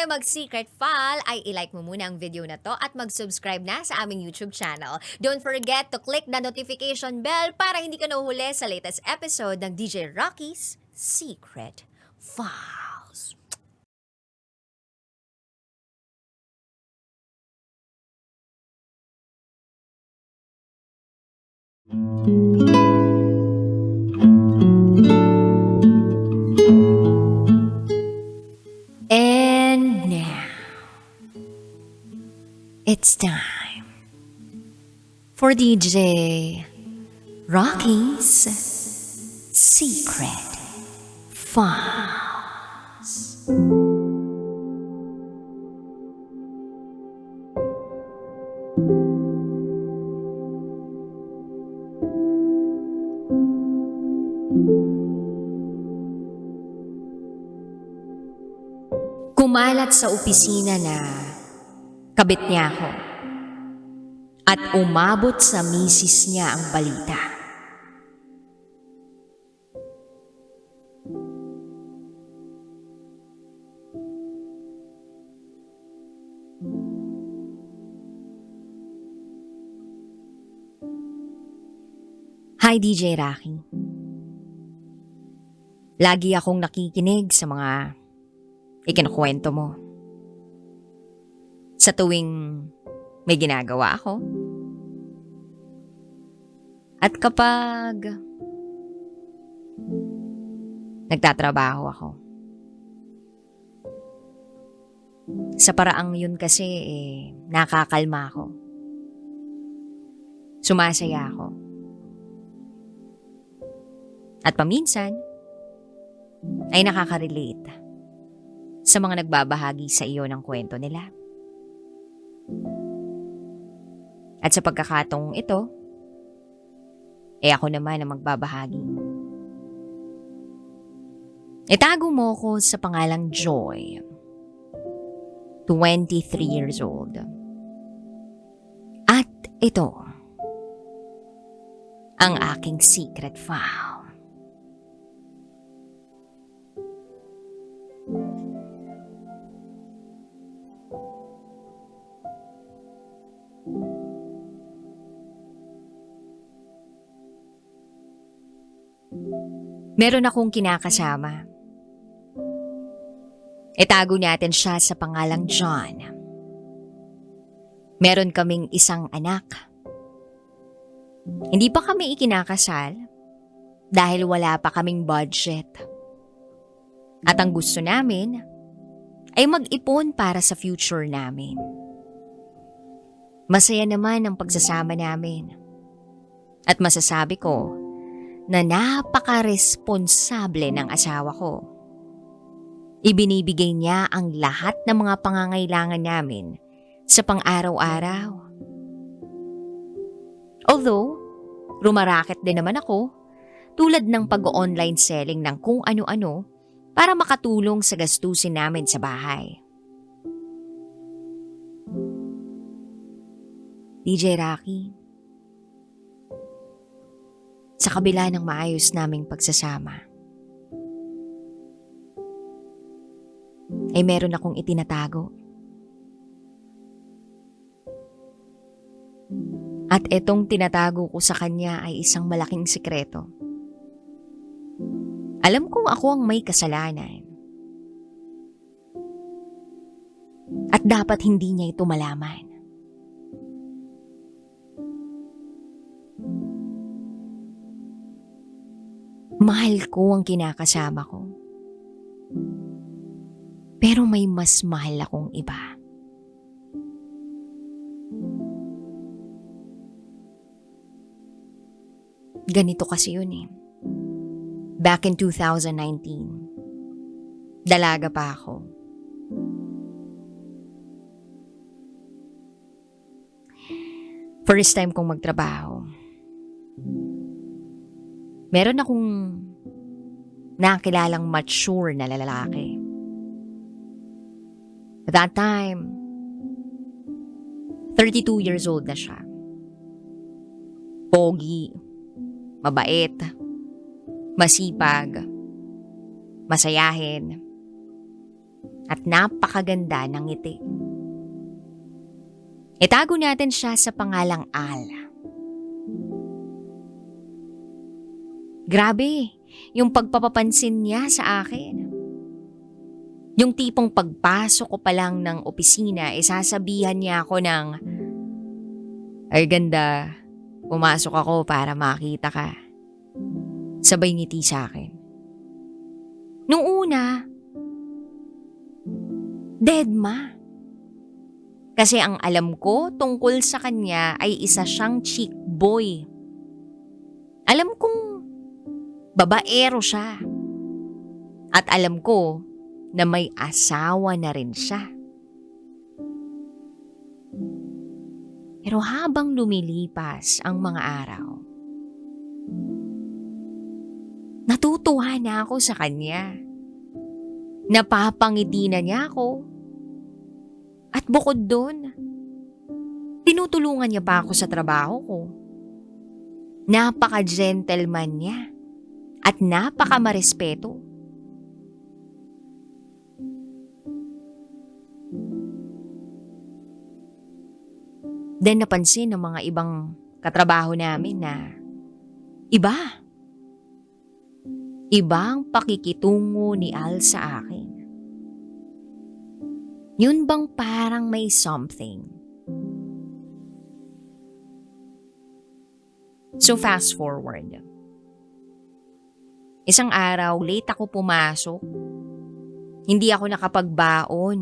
mag-secret file, ay ilike mo muna ang video na to at mag-subscribe na sa aming YouTube channel. Don't forget to click the notification bell para hindi ka nahuhuli sa latest episode ng DJ Rocky's Secret Files. And now, it's time for DJ Rocky's Secret Files. Kumalat sa opisina na kabit niya ako at umabot sa misis niya ang balita. Hi DJ Rocky. Lagi akong nakikinig sa mga ikinukwento mo. Sa tuwing may ginagawa ako. At kapag nagtatrabaho ako. Sa paraang yun kasi nakakalma ako. Sumasaya ako. At paminsan ay nakaka-relate sa mga nagbabahagi sa iyo ng kwento nila. At sa pagkakataong ito, ako naman ang magbabahagi. Itago mo ko sa pangalang Joy, 23 years old. At ito, ang aking secret file. Meron akong kinakasama. Itago natin siya sa pangalang John. Meron kaming isang anak. Hindi pa kami ikinakasal dahil wala pa kaming budget. At ang gusto namin ay mag-ipon para sa future namin. Masaya naman ang pagsasama namin. At masasabi ko na napaka-responsable ng asawa ko. Ibinibigay niya ang lahat ng mga pangangailangan namin sa pang-araw-araw. Although, rumaraket din naman ako tulad ng pag-online selling ng kung ano-ano para makatulong sa gastusin namin sa bahay. DJ Rocky, sa kabila ng maayos naming pagsasama, ay meron akong itinatago. At itong tinatago ko sa kanya ay isang malaking sikreto. Alam kong ako ang may kasalanan. At dapat hindi niya ito malaman. Mahal ko ang kinakasama ko. Pero may mas mahal akong iba. Ganito kasi yun Back in 2019, dalaga pa ako. First time kong magtrabaho. Meron akong nakilalang mature na lalaki. At that time, 32 years old na siya. Pogi, mabait, masipag, masayahin, at napakaganda ng ngiti. Itago natin siya sa pangalang Al. Grabe, yung pagpapapansin niya sa akin. Yung tipong pagpasok ko pa lang ng opisina, sasabihan niya ako ng, "Ay ganda, pumasok ako para makita ka." Sabay ngiti sa akin. Nung una, deadma. Kasi ang alam ko tungkol sa kanya ay isa siyang chick boy. Alam kong babaero siya. At alam ko na may asawa na rin siya. Pero habang lumilipas ang mga araw, natutuwa na ako sa kanya. Napapangiti na niya ako. At bukod doon, tinutulungan niya pa ako sa trabaho ko. Napaka-gentleman niya at napaka-marespeto. Then napansin ng mga ibang katrabaho namin na iba. Ibang pakikitungo ni Al sa akin. Yun bang parang may something? So fast forward. Isang araw, late ako pumasok. Hindi ako nakapagbaon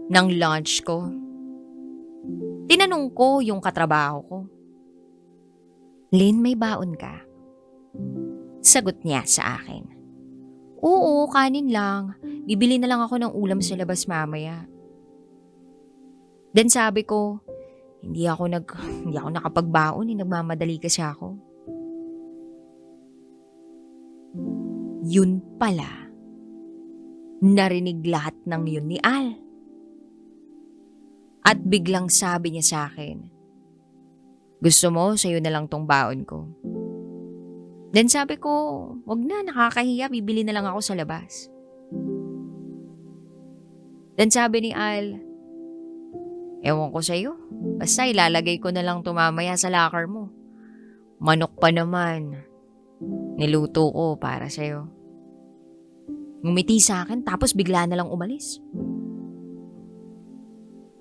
ng lunch ko. Tinanong ko yung katrabaho ko, "Lynn, may baon ka?" Sagot niya sa akin, "Oo, kanin lang. Bibili na lang ako ng ulam sa labas mamaya." Then sabi ko, hindi ako nakapagbaon, nagmamadali kasi ako. Yun pala, narinig lahat ng yun ni Al. At biglang sabi niya sa akin, "Gusto mo, sa'yo na lang tong baon ko." Then sabi ko, "Wag na, nakakahiya, bibili na lang ako sa labas." Then sabi ni Al, "Ewan ko sa'yo, basta ilalagay ko na lang tumamaya sa locker mo. Manok pa naman, niluto ko para sa'yo." Ngumiti sa akin tapos bigla na lang umalis.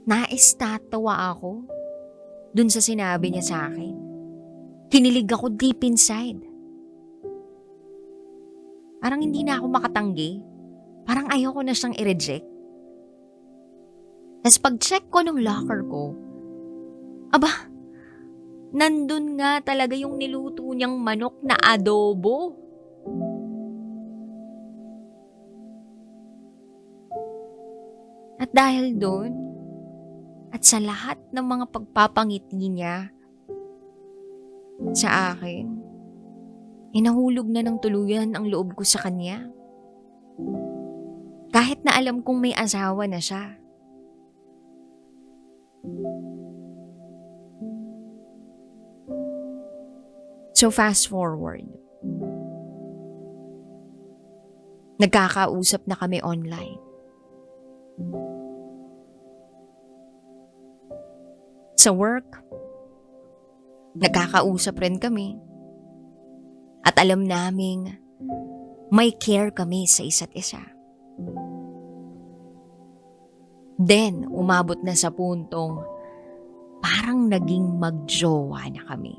Naistatawa ako dun sa sinabi niya sa akin. Kinilig ako deep inside. Parang hindi na ako makatanggi. Parang ayoko na siyang i-reject. Tapos pag-check ko ng locker ko, aba, nandun nga talaga yung niluto niyang manok na adobo. At dahil doon, at sa lahat ng mga pagpapangiti niya sa akin, nahulog na ng tuluyan ang loob ko sa kanya. Kahit na alam kong may asawa na siya. So fast forward. Nagkakausap na kami online. Sa work, nagkakausap rin kami. At alam naming may care kami sa isa't isa. Then, umabot na sa puntong parang naging magjowa na kami.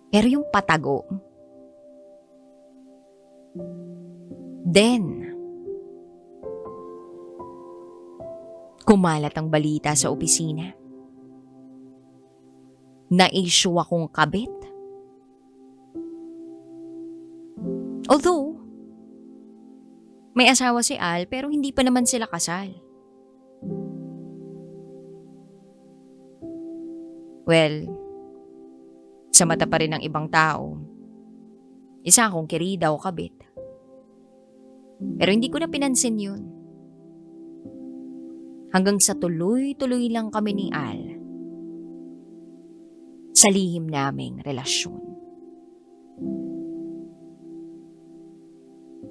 Pero yung patago. Then, kumalat ang balita sa opisina. Na-issue akong kabit. Although, may asawa si Al pero hindi pa naman sila kasal. Well, sa mata pa rin ng ibang tao, isa akong kirida o kabit. Pero hindi ko na pinansin yun. Hanggang sa tuloy-tuloy lang kami ni Al sa lihim naming relasyon.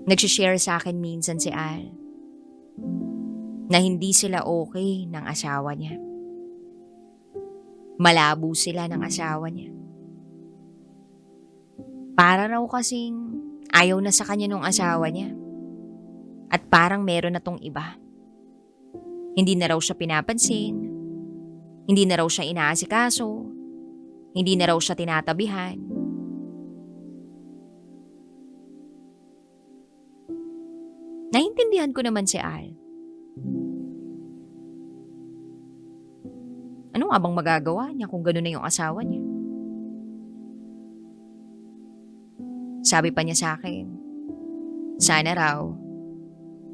Nagsishare sa akin minsan si Al na hindi sila okay ng asawa niya. Malabo sila ng asawa niya. Para raw kasing ayaw na sa kanya nung asawa niya. At parang meron na tong iba. Hindi na raw siya pinapansin. Hindi na raw siya inaasikaso. Hindi na raw siya tinatabihan. Naintindihan ko naman si Al. Ano nga bang magagawa niya kung gano'n na yung asawa niya? Sabi pa niya sa akin, sana raw,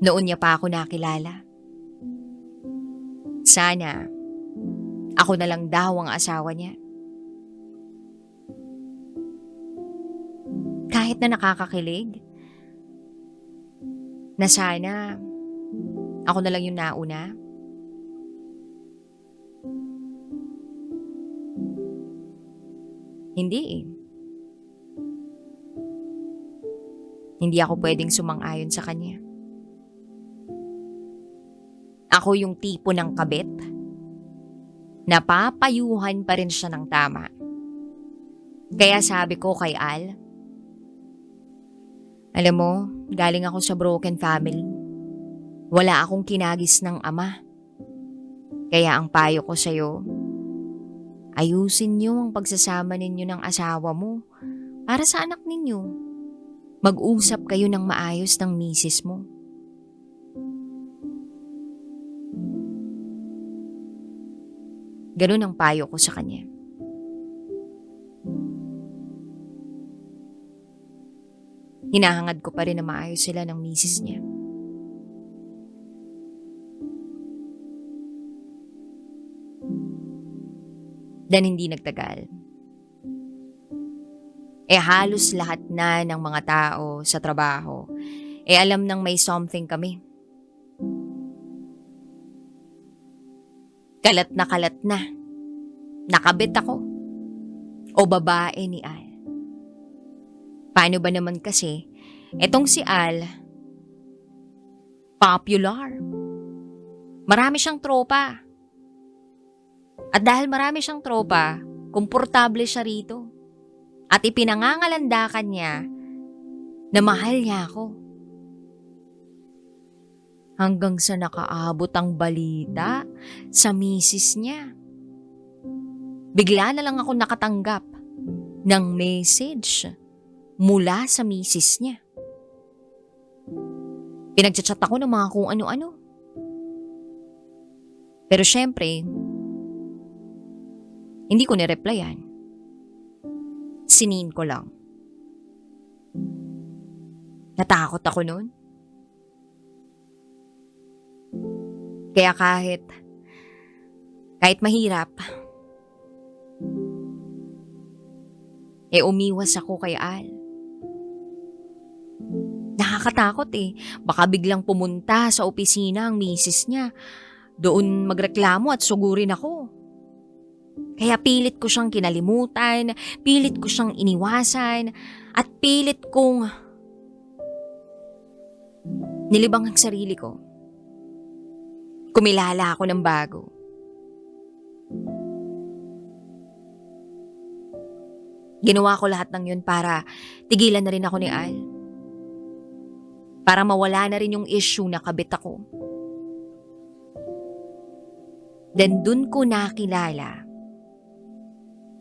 noon niya pa ako nakilala. Sana, ako na lang daw ang asawa niya. Kahit na nakakakilig, na sana, ako na lang yung nauna. Hindi eh. Hindi ako pwedeng sumang-ayon sa kanya. Ako yung tipo ng kabit. Napapayuhan pa rin siya ng tama. Kaya sabi ko kay Al, alam mo, galing ako sa broken family. Wala akong kinagis ng ama. Kaya ang payo ko sa'yo, ayusin niyo ang pagsasama ninyo ng asawa mo para sa anak ninyo. Mag-usap kayo ng maayos ng misis mo. Ganun ang payo ko sa kanya. Hinahangad ko pa rin na maayos sila ng misis niya. Dan hindi nagtagal. Halos lahat na ng mga tao sa trabaho, alam nang may something kami. Kalat na. Nakabit ako. O babae ni Al. Paano ba naman kasi, etong si Al, popular. Marami siyang tropa. At dahil marami siyang tropa, komportable siya rito. At ipinangangalandakan niya na mahal niya ako. Hanggang sa nakaabot ang balita sa misis niya. Bigla na lang ako nakatanggap ng message mula sa misis niya. Pinagchat-chat ako ng mga kung ano-ano. Pero syempre, hindi ko nireplyan. Sinin ko lang. Natakot ako noon. Kaya kahit mahirap, umiwas ako kay Al. Nakakatakot Baka biglang pumunta sa opisina ang misis niya. Doon magreklamo at sugurin ako. Kaya pilit ko siyang kinalimutan, pilit ko siyang iniwasan, at pilit kong nilibang ang sarili ko. Kumilala ako ng bago. Ginawa ko lahat ng yun para tigilan na rin ako ni Al. Para mawala na rin yung issue na kabit ako. Then dun ko nakilala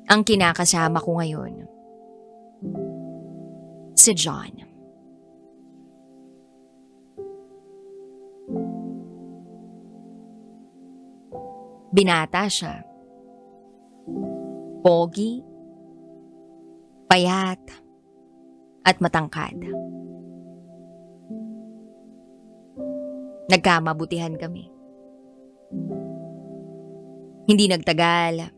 ang kinakasama ko ngayon, si John. Binata siya. Pogi, payat, at matangkad. Nagkamabutihan kami. Hindi nagtagal,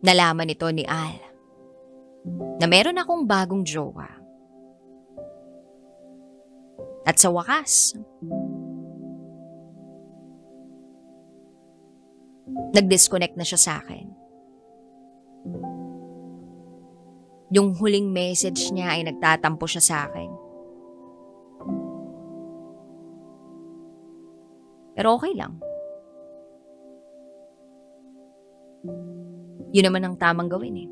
nalaman ito ni Al na meron akong bagong jowa. At sa wakas, nag-disconnect na siya sa akin. Yung huling message niya ay nagtatampo siya sa akin. Pero okay lang. Yun naman ang tamang gawin eh.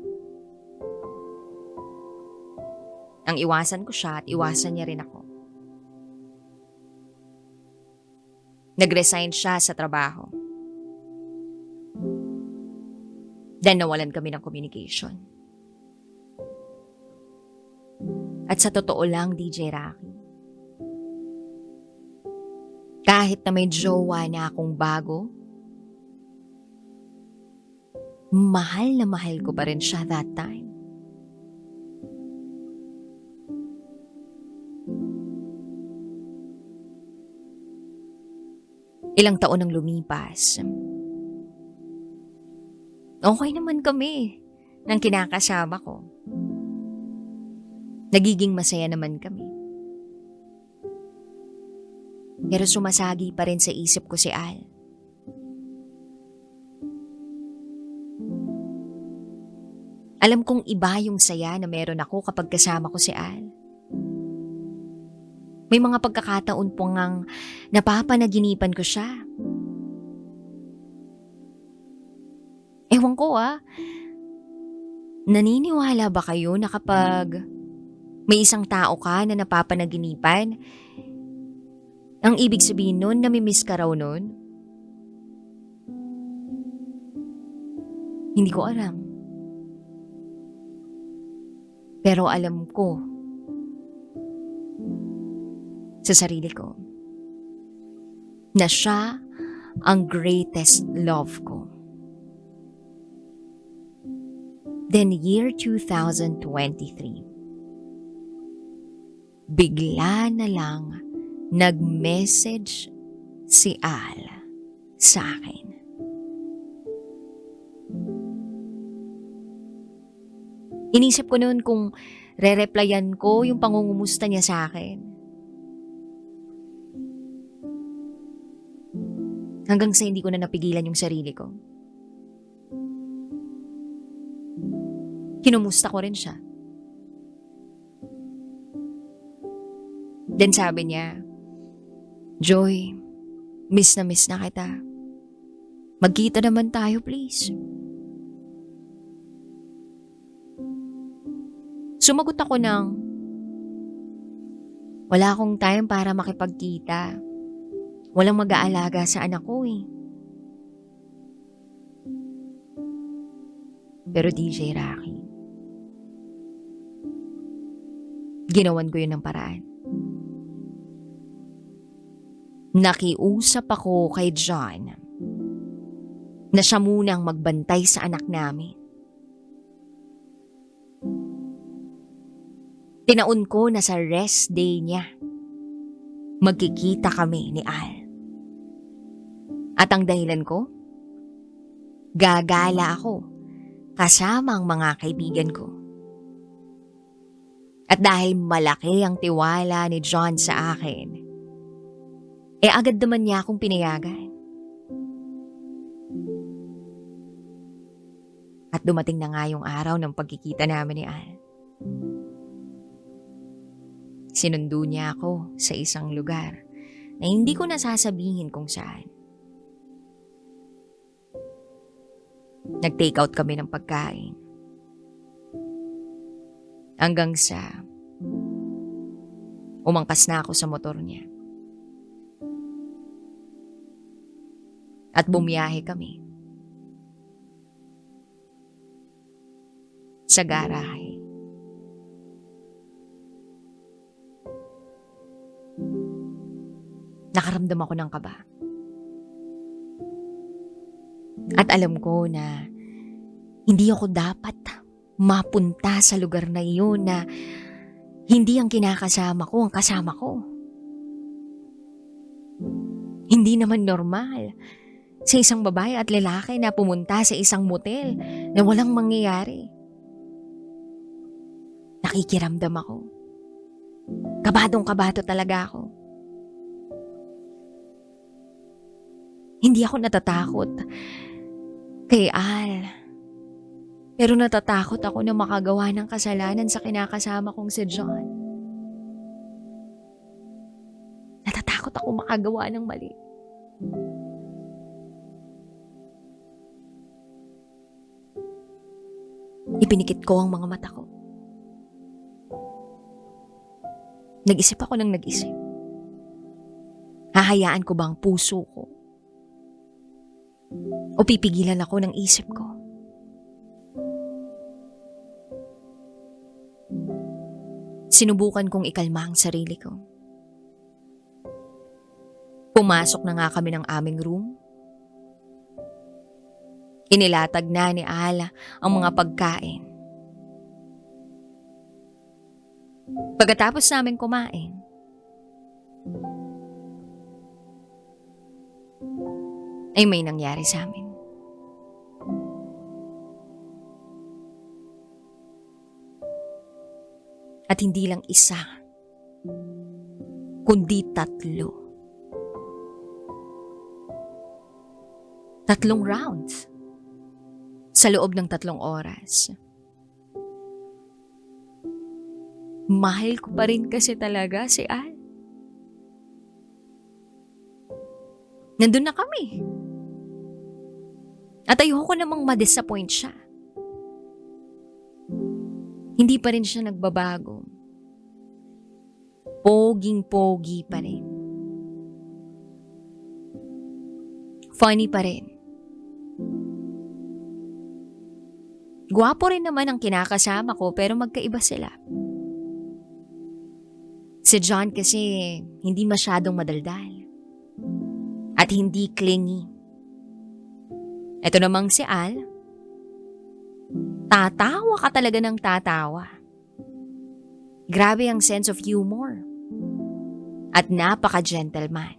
Ang iwasan ko siya at iwasan niya rin ako. Nag-resign siya sa trabaho. Then nawalan kami ng communication. At sa totoo lang, DJ Rocky, kahit na may jowa na akong bago, mahal na mahal ko pa rin siya that time. Ilang taon ang lumipas. Okay naman kami ng kinakasama ko. Nagiging masaya naman kami. Pero sumasagi pa rin sa isip ko si Al. Alam kong iba yung saya na meron ako kapag kasama ko si Al. May mga pagkakataon po ngang napapanaginipan ko siya. Ewan ko naniniwala ba kayo na kapag may isang tao ka na napapanaginipan, ang ibig sabihin nun, namimiss ka raw nun? Hindi ko alam. Pero alam ko sa sarili ko na siya ang greatest love ko. Then year 2023, bigla na lang nag-message si Al sa akin. Inisip ko noon kung re-replyan ko yung pangungumusta niya sa akin. Hanggang sa hindi ko na napigilan yung sarili ko. Kinumusta ko rin siya. Then sabi niya, Joy, miss na kita. Magkita naman tayo please. Sumagot ako ng, wala akong time para makipagkita. Walang mag-aalaga sa anak ko eh. Pero DJ Rocky, ginawan ko yun ng paraan. Nakiusap ako kay John na siya munang magbantay sa anak namin. Tinaon ko na sa rest day niya, magkikita kami ni Al. At ang dahilan ko, gagala ako kasama ang mga kaibigan ko. At dahil malaki ang tiwala ni John sa akin, agad naman niya akong pinayagan. At dumating na nga yung araw ng pagkikita namin ni Al. Sinundo niya ako sa isang lugar na hindi ko nasasabihin kung saan. Nag-take out kami ng pagkain. Hanggang sa umangkas na ako sa motor niya. At bumiyahe kami sa garahe. Nakaramdam ako ng kaba. At alam ko na hindi ako dapat mapunta sa lugar na iyon na hindi ang kinakasama ko ang kasama ko. Hindi naman normal sa isang babae at lalaki na pumunta sa isang motel na walang mangyayari. Nakikiramdam ako. Kabadong-kabado talaga ako. Hindi ako natatakot kay Al. Pero natatakot ako na makagawa ng kasalanan sa kinakasama kong si John. Natatakot ako makagawa ng mali. Ipinikit ko ang mga mata ko. Nag-isip ako ng nag-isip. Hahayaan ko ba ang puso ko? O pipigilan ako ng isip ko? Sinubukan kong ikalma ang sarili ko. Pumasok na nga kami ng aming room. Inilatag na ni Ala ang mga pagkain. Pagkatapos namin kumain, ay may nangyari sa amin. At hindi lang isa, kundi 3. 3 rounds sa loob ng 3 oras. Mahal ko pa rin kasi talaga si Al. Nandun na kami. At ayoko namang ma-disappoint siya. Hindi pa rin siya nagbabago. Poging-pogi pa rin. Funny pa rin. Gwapo rin naman ang kinakasama ko pero magkaiba sila. Si John kasi hindi masyadong madaldal. At hindi clingy. Ito namang si Al, tatawa ka talaga ng tatawa. Grabe ang sense of humor. At napaka-gentleman.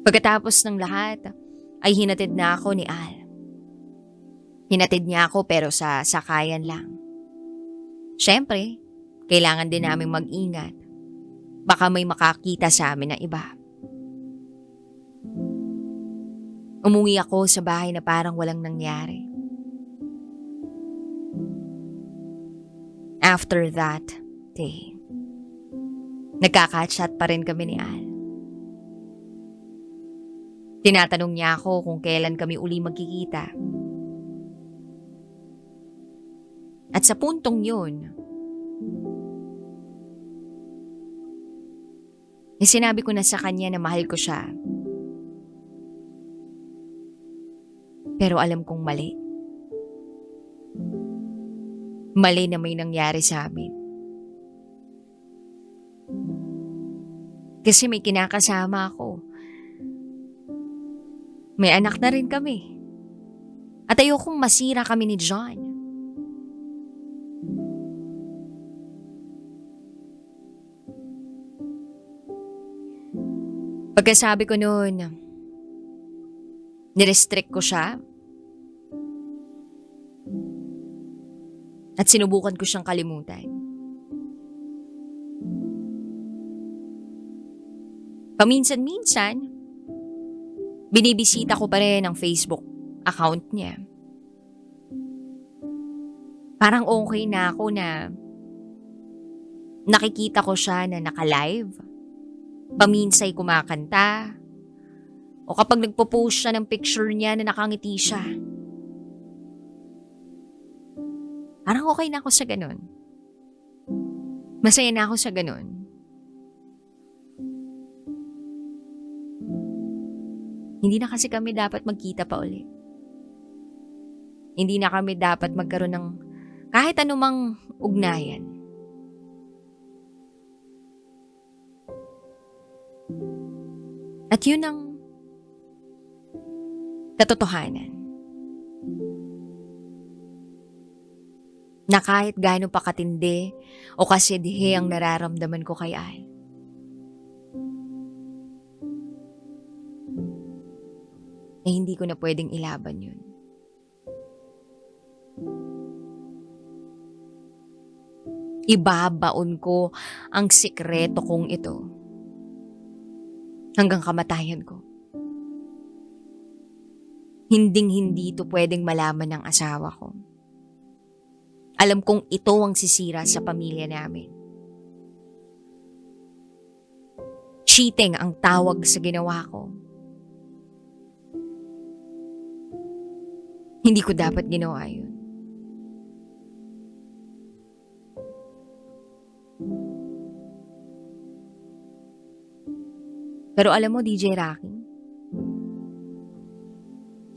Pagkatapos ng lahat, ay hinatid na ako ni Al. Hinatid niya ako pero sa sakayan lang. Siyempre, kailangan din namin mag-ingat. Baka may makakita sa amin na iba. Umuwi ako sa bahay na parang walang nangyari. After that day, nagkaka-chat pa rin kami ni Al. Tinatanong niya ako kung kailan kami uli magkikita. At sa puntong yun, sinabi ko na sa kanya na mahal ko siya. Pero alam kong mali. Mali na may nangyari sa amin. Kasi may kinakasama ako. May anak na rin kami. At ayokong masira kami ni John. Pagkasabi ko noon, nirestrict ko siya. At sinubukan ko siyang kalimutan. Paminsan-minsan, binibisita ko pa rin ang Facebook account niya. Parang okay na ako na nakikita ko siya na naka-live. Paminsay kumakanta. O kapag nagpo-post siya ng picture niya na nakangiti siya. Parang okay na ako sa ganun. Masaya na ako sa ganun. Hindi na kasi kami dapat magkita pa ulit. Hindi na kami dapat magkaroon ng kahit anumang ugnayan. At yun ang katotohanan. Na kahit gaano pa katindi o kasidhi ang nararamdaman ko kay Al, eh hindi ko na pwedeng ilaban yun. Ibabaon ko ang sikreto kong ito hanggang kamatayan ko. Hinding-hindi ito pwedeng malaman ng asawa ko. Alam kong ito ang sisira sa pamilya namin. Cheating ang tawag sa ginawa ko. Hindi ko dapat ginawa yun. Pero alam mo, DJ Rocky,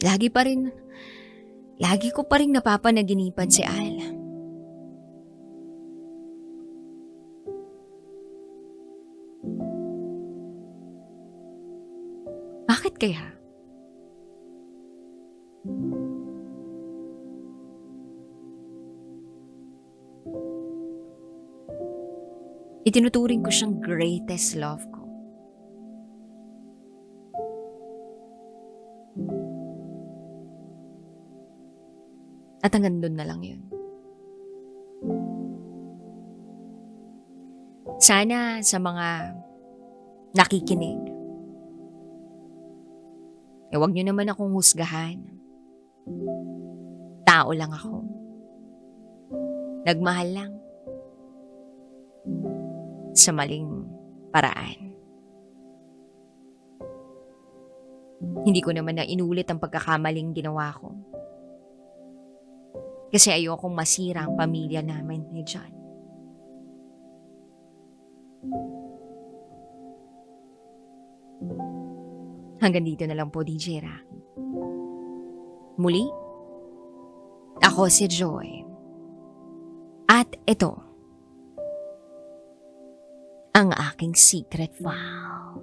lagi ko pa rin napapanaginipan si Al. Bakit kaya? Itinuturing ko siyang greatest love ko. At hanggang doon na lang yun. Sana sa mga nakikinig, huwag niyo naman akong husgahan. Tao lang ako. Nagmahal lang. Sa maling paraan. Hindi ko naman na inulit ang pagkakamaling ginawa ko. Kasi ayokong masira ang pamilya namin ni John. Hanggang dito na lang po, DJ Rocky. Muli, ako si Joy. At ito, ang aking secret file.